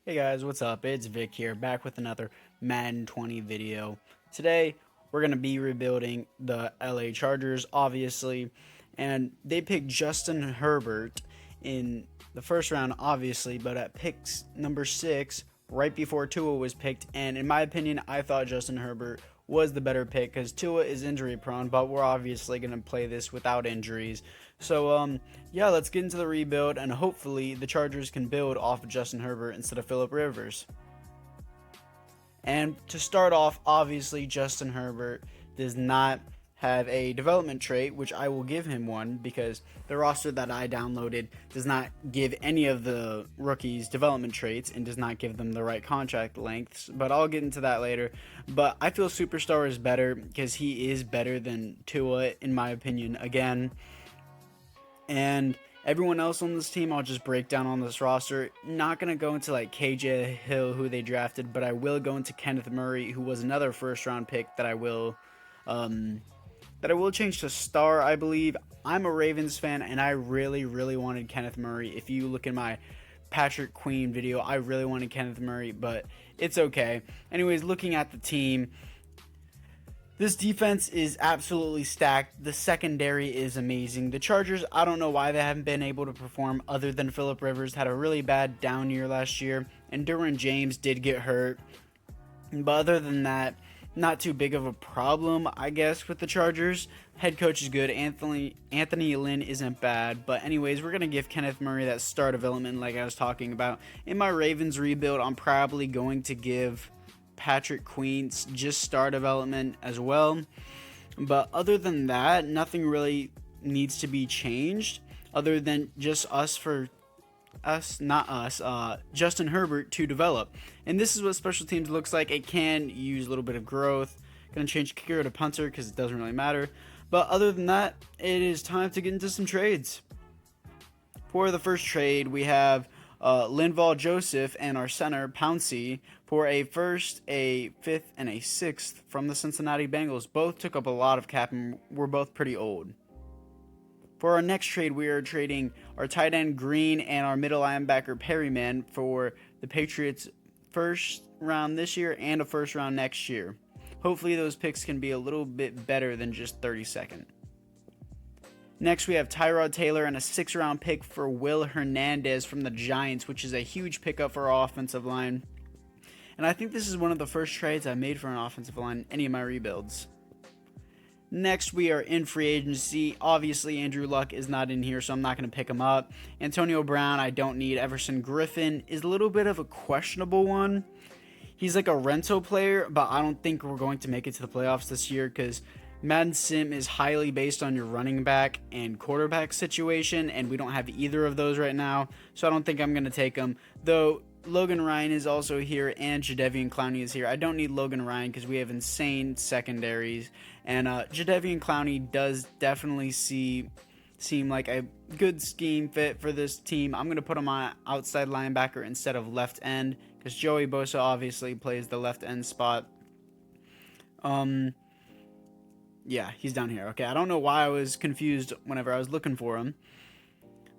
Hey guys, what's up? It's Vic here, back with another Madden 20 video. Today, we're going to be rebuilding the LA Chargers, obviously, and they picked Justin Herbert in the first round, obviously, but at picks number 6, right before Tua was picked, and in my opinion, I thought Justin Herbert was the better pick because Tua is injury prone, but we're obviously going to play this without injuries. So, yeah, let's get into the rebuild, and hopefully the Chargers can build off of Justin Herbert instead of Phillip Rivers. And to start off, obviously, Justin Herbert does not have a development trait, which I will give him one because the roster that I downloaded does not give any of the rookies development traits and does not give them the right contract lengths. But I'll get into that later. But I feel Superstar is better because he is better than Tua, in my opinion, again. And everyone else on this team, I'll just break down on this roster. Not going to go into like KJ Hill, who they drafted, but I will go into Kenneth Murray, who was another first round pick that I will change to star, I believe. I'm a Ravens fan, and I really, really wanted Kenneth Murray. If you look in my Patrick Queen video, I really wanted Kenneth Murray, but it's okay. Anyways, looking at the team, this defense is absolutely stacked. The secondary is amazing. The Chargers, I don't know why they haven't been able to perform other than Phillip Rivers had a really bad down year last year, and Derwin James did get hurt. But other than that, not too big of a problem, I guess, with the Chargers. Head coach is good. Anthony Lynn isn't bad. But anyways, we're going to give Kenneth Murray that star development like I was talking about. In my Ravens rebuild, I'm probably going to give Patrick Queen's just star development as well. But other than that, nothing really needs to be changed other than just Justin Herbert to develop. And this is what special teams looks like. It can use a little bit of growth. Gonna change kicker to punter because it doesn't really matter. But other than that, it is time to get into some trades. For the first trade, we have Linval Joseph and our center Pouncey for a first, a fifth, and a sixth from the Cincinnati Bengals. Both took up a lot of cap and were both pretty old. For our next trade, we are trading our tight end Green and our middle linebacker Perryman for the Patriots' first round this year and a first round next year. Hopefully those picks can be a little bit better than just 32nd. Next, we have Tyrod Taylor and a 6th round pick for Will Hernandez from the Giants, which is a huge pickup for our offensive line. And I think this is one of the first trades I made for an offensive line in any of my rebuilds. Next, we are in free agency. Obviously, Andrew Luck is not in here, so I'm not going to pick him up. Antonio Brown, I don't need. Everson Griffin is a little bit of a questionable one. He's like a rental player, but I don't think we're going to make it to the playoffs this year because Madden Sim is highly based on your running back and quarterback situation, and we don't have either of those right now, so I don't think I'm going to take him. Though Logan Ryan is also here, and Jadeveon Clowney is here. I don't need Logan Ryan because we have insane secondaries, and Jadeveon Clowney does definitely seem like a good scheme fit for this team. I'm going to put him on outside linebacker instead of left end because Joey Bosa obviously plays the left end spot. Yeah, he's down here. Okay, I don't know why I was confused whenever I was looking for him.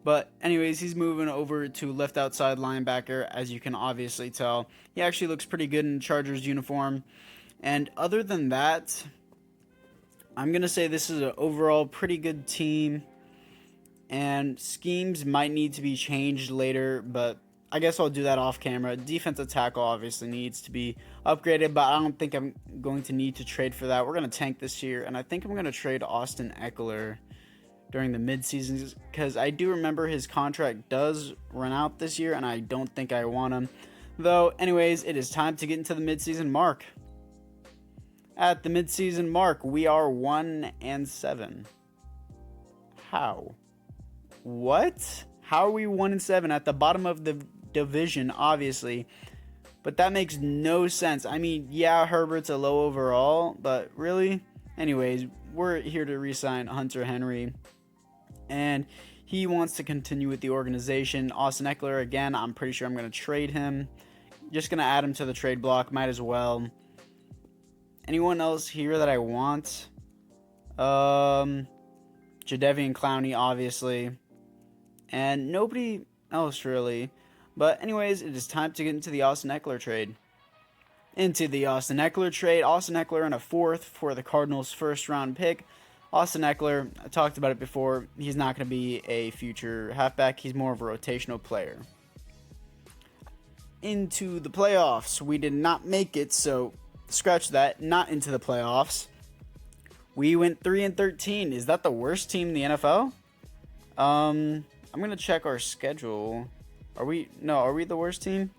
But anyways, he's moving over to left outside linebacker, as you can obviously tell. He actually looks pretty good in Chargers uniform. And other than that, I'm going to say this is an overall pretty good team. And schemes might need to be changed later, but I guess I'll do that off camera. Defensive tackle obviously needs to be upgraded, but I don't think I'm going to need to trade for that. We're going to tank this year, and I think I'm going to trade Austin Eckler during the midseason because I do remember his contract does run out this year, and I don't think I want him. Though, anyways, it is time to get into the midseason mark. At the midseason mark, we are 1-7. How? What? How are we 1-7 at the bottom of the division, obviously? But that makes no sense. I mean, yeah, Herbert's a low overall, but really? Anyways, we're here to re-sign Hunter Henry. And he wants to continue with the organization. Austin Eckler, again, I'm pretty sure I'm going to trade him. Just going to add him to the trade block. Might as well. Anyone else here that I want? Jadeveon Clowney, obviously. And nobody else, really. But anyways, it is time to get into the Austin Eckler trade. Into the Austin Eckler trade. Austin Eckler in a fourth for the Cardinals' first round pick. Austin Eckler, I talked about it before, he's not going to be a future halfback. He's more of a rotational player. Into the playoffs. We did not make it, so scratch that. Not into the playoffs. We went 3-13. Is that the worst team in the NFL? I'm going to check our schedule. Are we the worst team?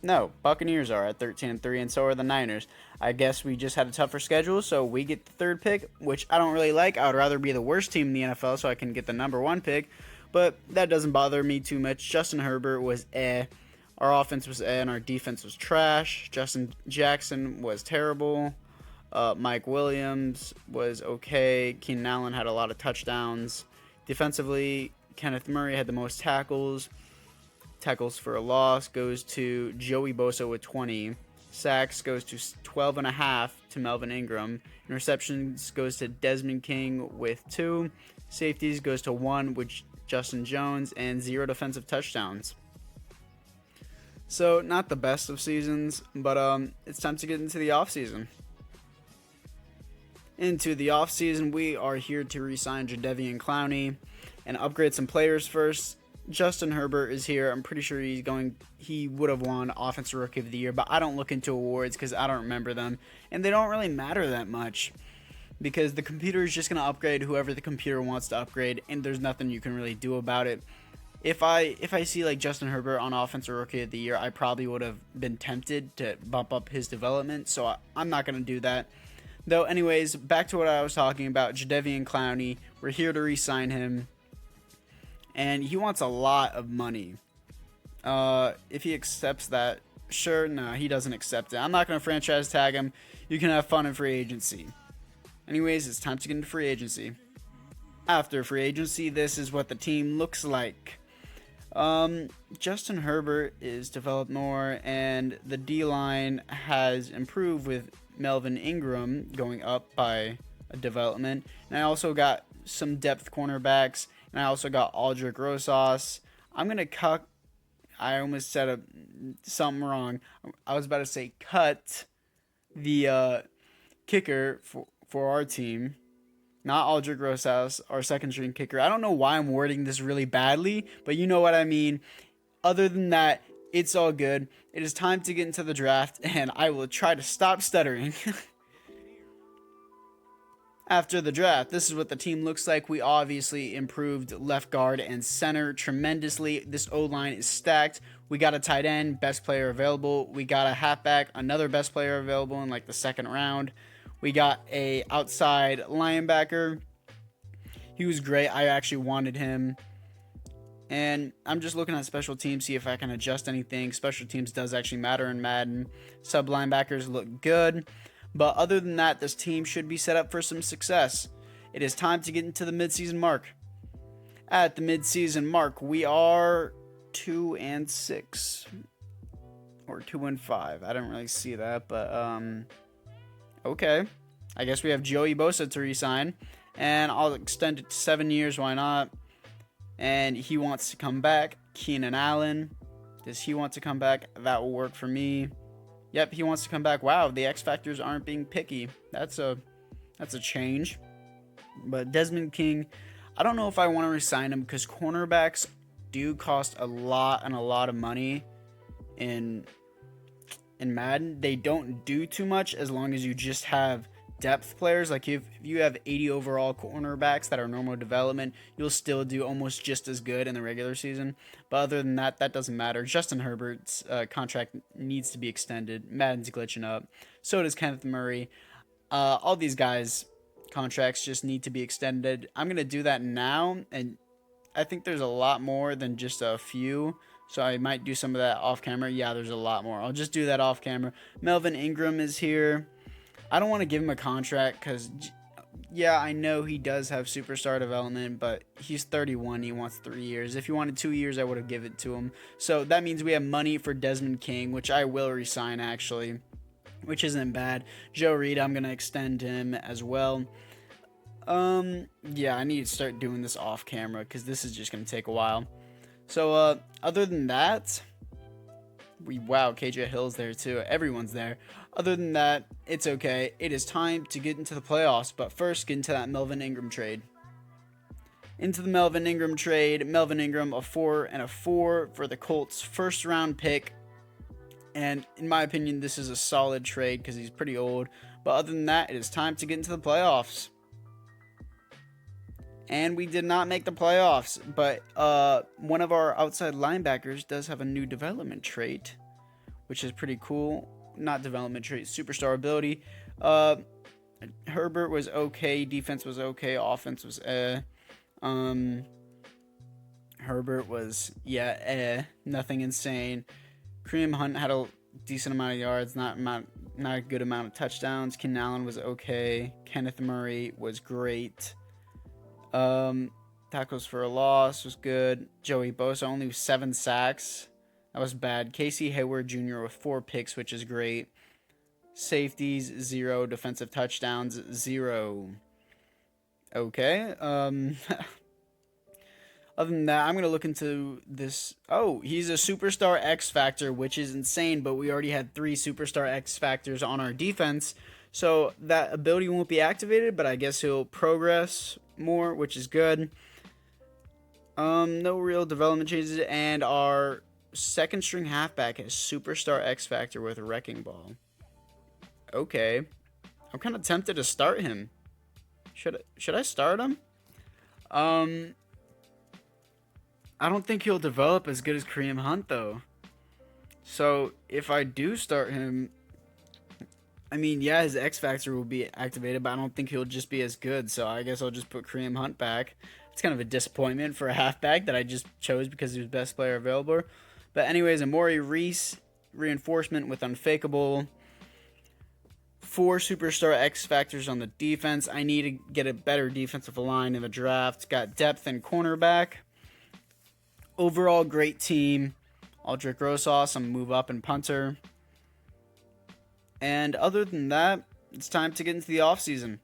No, Buccaneers are at 13-3, and so are the Niners. I guess we just had a tougher schedule, so we get the third pick, which I don't really like. I would rather be the worst team in the NFL so I can get the number one pick, but that doesn't bother me too much. Justin Herbert was Our offense was and our defense was trash. Justin Jackson was terrible. Mike Williams was okay. Keenan Allen had a lot of touchdowns. Defensively, Kenneth Murray had the most tackles. Tackles for a loss goes to Joey Bosa with 20. Sacks goes to 12.5 to Melvin Ingram. Interceptions goes to Desmond King with 2. Safeties goes to 1 with Justin Jones, and 0 defensive touchdowns. So not the best of seasons, but it's time to get into the offseason. Into the offseason, we are here to re-sign Jadeveon Clowney and upgrade some players first. Justin Herbert is here. I'm pretty sure he would have won Offensive Rookie of the Year, but I don't look into awards because I don't remember them, and they don't really matter that much because the computer is just going to upgrade whoever the computer wants to upgrade, and there's nothing you can really do about it. If I see like Justin Herbert on Offensive Rookie of the Year, I probably would have been tempted to bump up his development, so I'm not going to do that. Though, anyways, back to what I was talking about, Jadeveon Clowney. We're here to re-sign him. And he wants a lot of money. If he accepts that, sure, no, he doesn't accept it. I'm not going to franchise tag him. You can have fun in free agency. Anyways, it's time to get into free agency. After free agency, this is what the team looks like. Justin Herbert is developed more, and the D-line has improved with Melvin Ingram going up by a development. And I also got some depth cornerbacks. And I also got Aldrick Rosas. I'm going to cut. I almost said something wrong. I was about to say cut the kicker for our team. Not Aldrick Rosas, our second string kicker. I don't know why I'm wording this really badly, but you know what I mean. Other than that, it's all good. It is time to get into the draft, and I will try to stop stuttering. After the draft, this is what the team looks like. We obviously improved left guard and center tremendously. This O-line is stacked. We got a tight end, best player available. We got a halfback, another best player available in like the second round. We got a outside linebacker. He was great. I actually wanted him. And I'm just looking at special teams, see if I can adjust anything. Special teams does actually matter in Madden. Sub linebackers look good. But other than that, this team should be set up for some success. It is time to get into the midseason mark. At the midseason mark, we are 2-6 or 2-5. I don't really see that, but okay. I guess we have Joey Bosa to re-sign, and I'll extend it to 7 years. Why not? And he wants to come back. Keenan Allen, does he want to come back? That will work for me. Yep, he wants to come back. Wow, the X Factors aren't being picky. That's a change. But Desmond King, I don't know if I want to resign him because cornerbacks do cost a lot of money in Madden. They don't do too much as long as you just have depth players. Like if you have 80 overall cornerbacks that are normal development, you'll still do almost just as good in the regular season. But other than that, that doesn't matter. Justin Herbert's contract needs to be extended. Madden's glitching up. So does Kenneth Murray. All these guys' contracts just need to be extended. I'm going to do that now, and I think there's a lot more than just a few. So I might do some of that off camera. Yeah, there's a lot more. I'll just do that off camera. Melvin Ingram is here. I don't want to give him a contract because, yeah, I know he does have superstar development, but he's 31. He wants 3 years. If he wanted 2 years, I would have given it to him. So that means we have money for Desmond King, which I will resign, actually, which isn't bad. Joe Reed, I'm going to extend him as well. Yeah, I need to start doing this off camera because this is just going to take a while. So other than that, wow, KJ Hill's there too. Everyone's there. Other than that, it's okay. It is time to get into the playoffs, but first get into that Melvin Ingram trade. Into the Melvin Ingram trade. Melvin Ingram, a 4 and a 4 for the Colts' first round pick. And in my opinion, this is a solid trade because he's pretty old. But other than that, it is time to get into the playoffs. And we did not make the playoffs, but one of our outside linebackers does have a new development trait, which is pretty cool. Not development trait, superstar ability. Herbert was okay, defense was okay, offense was Herbert was nothing insane. Kareem Hunt had a decent amount of yards, not a good amount of touchdowns. Keenan Allen was okay. Kenneth Murray was great. Tackles for a loss was good. Joey Bosa only 7 sacks. That was bad. Casey Hayward Jr. with 4 picks, which is great. Safeties 0. Defensive touchdowns 0. Okay. Other than that, I'm going to look into this. Oh, he's a superstar X Factor, which is insane, but we already had 3 superstar X Factors on our defense. So that ability won't be activated, but I guess he'll progress more, which is good. No real development changes, and our second string halfback has superstar X Factor with Wrecking Ball. Okay. I'm kind of tempted to start him. Should I start him? I don't think he'll develop as good as Kareem Hunt, though. So, if I do start him, I mean, yeah, his X Factor will be activated, but I don't think he'll just be as good. So, I guess I'll just put Kareem Hunt back. It's kind of a disappointment for a halfback that I just chose because he was best player available. But anyways, Amari Reese, reinforcement with Unfakeable. 4 superstar X Factors on the defense. I need to get a better defensive line in the draft. Got depth and cornerback. Overall, great team. Aldrick Rosas, I'm move up and punter. And other than that, it's time to get into the offseason.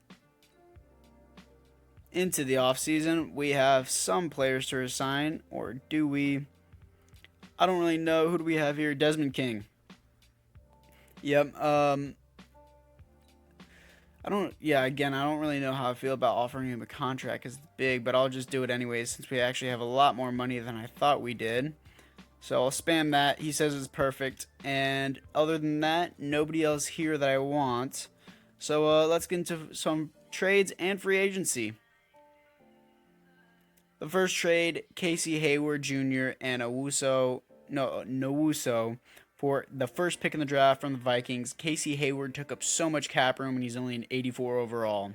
Into the offseason, we have some players to resign, or do we? I don't really know. Who do we have here? Desmond King. Yep. I don't really know how I feel about offering him a contract because it's big, but I'll just do it anyways since we actually have a lot more money than I thought we did. So I'll spam that. He says it's perfect. And other than that, nobody else here that I want. So let's get into some trades and free agency. The first trade, Casey Hayward Jr. and Nowuso for the first pick in the draft from the Vikings. Casey Hayward took up so much cap room and he's only an 84 overall.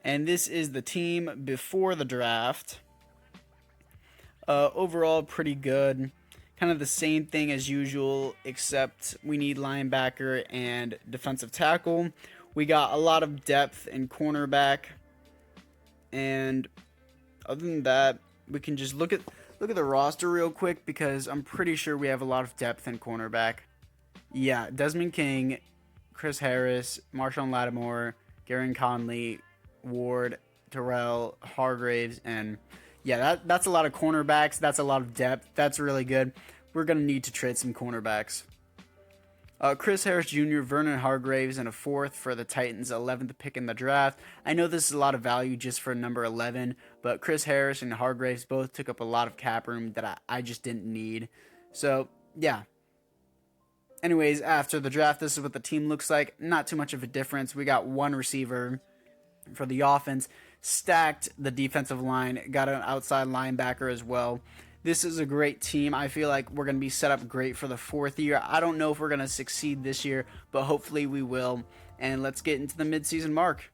And this is the team before the draft. Overall, pretty good. Kind of the same thing as usual, except we need linebacker and defensive tackle. We got a lot of depth in cornerback. And other than that, we can just look at the roster real quick because I'm pretty sure we have a lot of depth in cornerback. Yeah, Desmond King, Chris Harris, Marshawn Lattimore, Garen Conley, Ward, Terrell, Hargraves, and yeah, that's a lot of cornerbacks. That's a lot of depth. That's really good. We're going to need to trade some cornerbacks. Chris Harris Jr., Vernon Hargraves, and a 4th for the Titans, 11th pick in the draft. I know this is a lot of value just for number 11, but Chris Harris and Hargraves both took up a lot of cap room that I just didn't need. So, yeah. Anyways, after the draft, this is what the team looks like. Not too much of a difference. We got 1 receiver for the offense. Stacked the defensive line. Got an outside linebacker as well. This is a great team. I feel like we're going to be set up great for the 4th year. I don't know if we're going to succeed this year, but hopefully we will. And let's get into the midseason mark.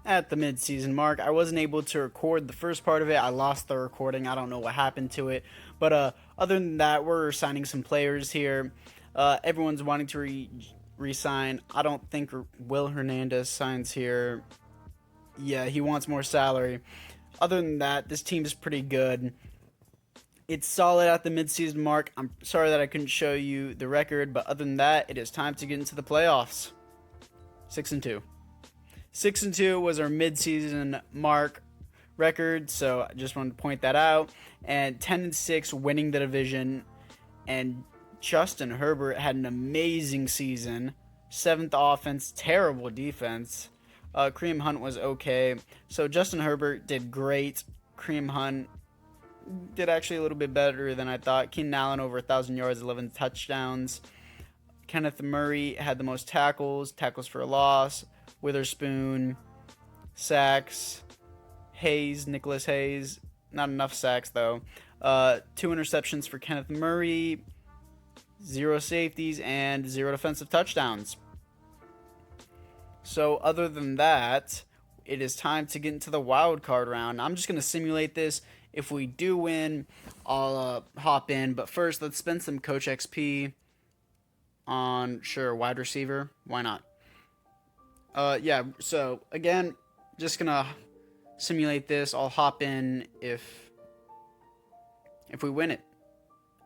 At the midseason mark, I wasn't able to record the first part of it. I lost the recording. I don't know what happened to it. But other than that, we're signing some players here. Everyone's wanting to re-sign. I don't think Will Hernandez signs here. Yeah, he wants more salary. Other than that, this team is pretty good. It's solid at the midseason mark. I'm sorry that I couldn't show you the record, but other than that, it is time to get into the playoffs. 6-2. 6-2 was our midseason mark record, so I just wanted to point that out. And 10-6 winning the division. And Justin Herbert had an amazing season. 7th offense, terrible defense. Kareem Hunt was okay. So Justin Herbert did great. Kareem Hunt did actually a little bit better than I thought. Keenan Allen over 1,000 yards, 11 touchdowns. Kenneth Murray had the most tackles for a loss. Witherspoon, sacks. Nicholas Hayes, not enough sacks though. 2 interceptions for Kenneth Murray, 0 safeties, and 0 defensive touchdowns. So other than that, it is time to get into the wild card round. I'm just going to simulate this. If we do win, I'll hop in. But first, let's spend some Coach XP on, wide receiver. Why not? Yeah, so again, just going to simulate this. I'll hop in if we win it.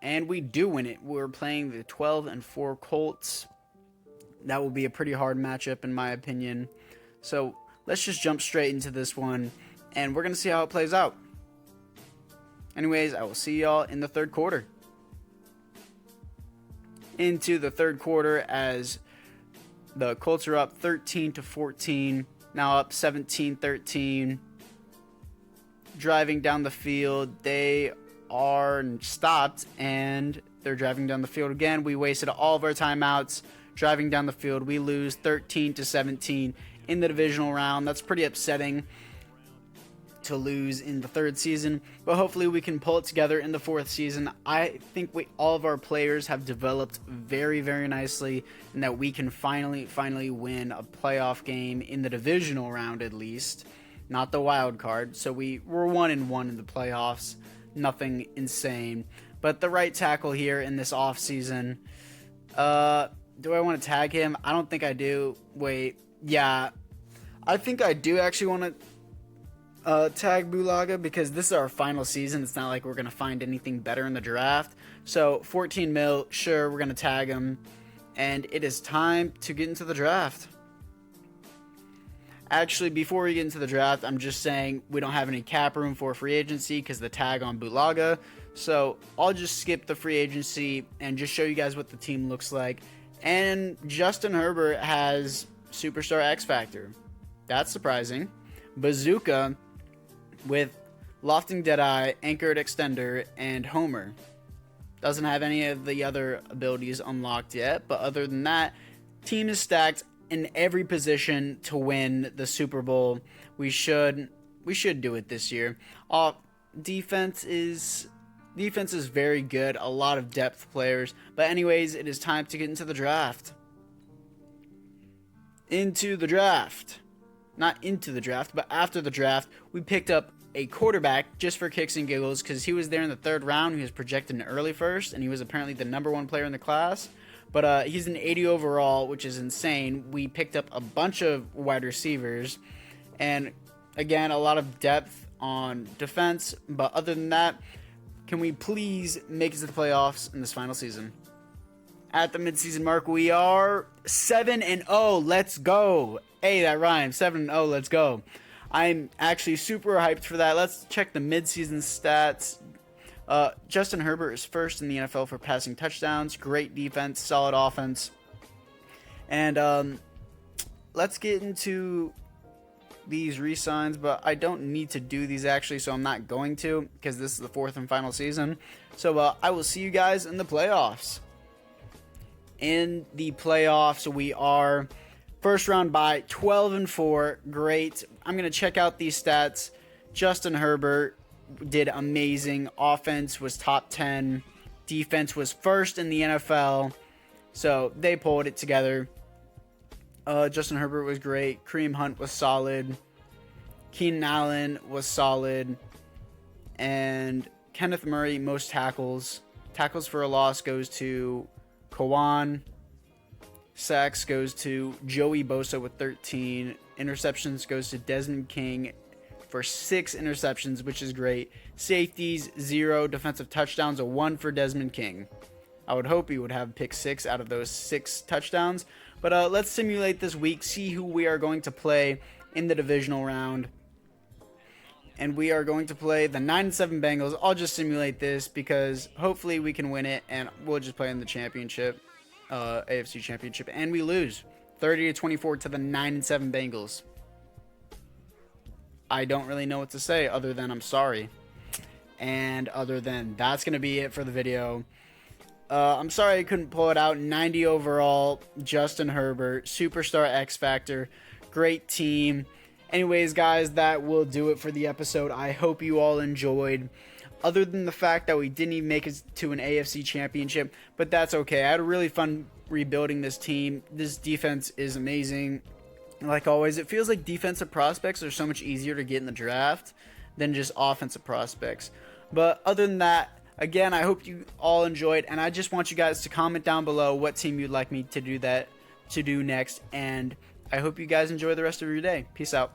And we do win it. We're playing the 12-4 Colts. That will be a pretty hard matchup in my opinion. So let's just jump straight into this one, and we're going to see how it plays out. Anyways, I will see y'all in the third quarter. Into the third quarter as the Colts are up 13-14, now up 17-13. Driving down the field, they are stopped, and they're driving down the field again. We wasted all of our timeouts driving down the field. We lose 13-17 in the divisional round. That's pretty upsetting to lose in the third season, but hopefully we can pull it together in the fourth season. I think all of our players have developed very, very nicely, and that we can finally win a playoff game in the divisional round, at least, not the wild card. So we're 1-1 in the playoffs, nothing insane. But the right tackle here in this offseason, do I want to tag him? I don't think I do. Wait, yeah, I think I do actually want to tag Bulaga, because this is our final season. It's not like we're going to find anything better in the draft. So 14 mil, sure, we're going to tag him. And it is time to get into the draft. Actually, before we get into the draft, I'm just saying we don't have any cap room for free agency because the tag on Bulaga. So I'll just skip the free agency and just show you guys what the team looks like. And Justin Herbert has Superstar X Factor. That's surprising. Bazooka with Lofting Deadeye, Anchored Extender, and Homer. Doesn't have any of the other abilities unlocked yet, but other than that, team is stacked in every position to win the Super Bowl. We should do it this year. Defense is very good, a lot of depth players. But anyways, it is time to get into the draft. Not into the draft, but after the draft, we picked up a quarterback just for kicks and giggles because he was there in the third round. He was projected an early first, and he was apparently the number 1 player in the class. But he's an 80 overall, which is insane. We picked up a bunch of wide receivers, and again, a lot of depth on defense. But other than that, can we please make it to the playoffs in this final season? At the midseason mark, we are 7-0. Let's go. Hey, that rhymes. 7-0. Let's go. I'm actually super hyped for that. Let's check the midseason stats. Justin Herbert is first in the NFL for passing touchdowns. Great defense, solid offense. And let's get into these re-signs, but I don't need to do these actually, so I'm not going to, because this is the fourth and final season. So I will see you guys in the playoffs. In the playoffs, we are first round bye, 12-4. Great. I'm going to check out these stats. Justin Herbert did amazing. Offense was top 10. Defense was first in the NFL. So they pulled it together. Justin Herbert was great. Kareem Hunt was solid. Keenan Allen was solid. And Kenneth Murray, most tackles. Tackles for a loss goes to Kawan. Sacks goes to Joey Bosa with 13. Interceptions goes to Desmond King for 6 interceptions, which is great. Safeties, 0. Defensive touchdowns, a 1 for Desmond King. I would hope he would have pick 6 out of those 6 touchdowns. But let's simulate this week, see who we are going to play in the divisional round. And we are going to play the 9-7 Bengals. I'll just simulate this because hopefully we can win it, and we'll just play in the championship, AFC championship, and we lose 30-24 to the 9-7 Bengals. I don't really know what to say other than I'm sorry. And other than that's going to be it for the video. I'm sorry I couldn't pull it out. 90 overall, Justin Herbert, superstar X Factor, great team. Anyways, guys, that will do it for the episode. I hope you all enjoyed. Other than the fact that we didn't even make it to an AFC championship, but that's okay. I had a really fun rebuilding this team. This defense is amazing. Like always, it feels like defensive prospects are so much easier to get in the draft than just offensive prospects. But other than that, again, I hope you all enjoyed, and I just want you guys to comment down below what team you'd like me to do next, and I hope you guys enjoy the rest of your day. Peace out.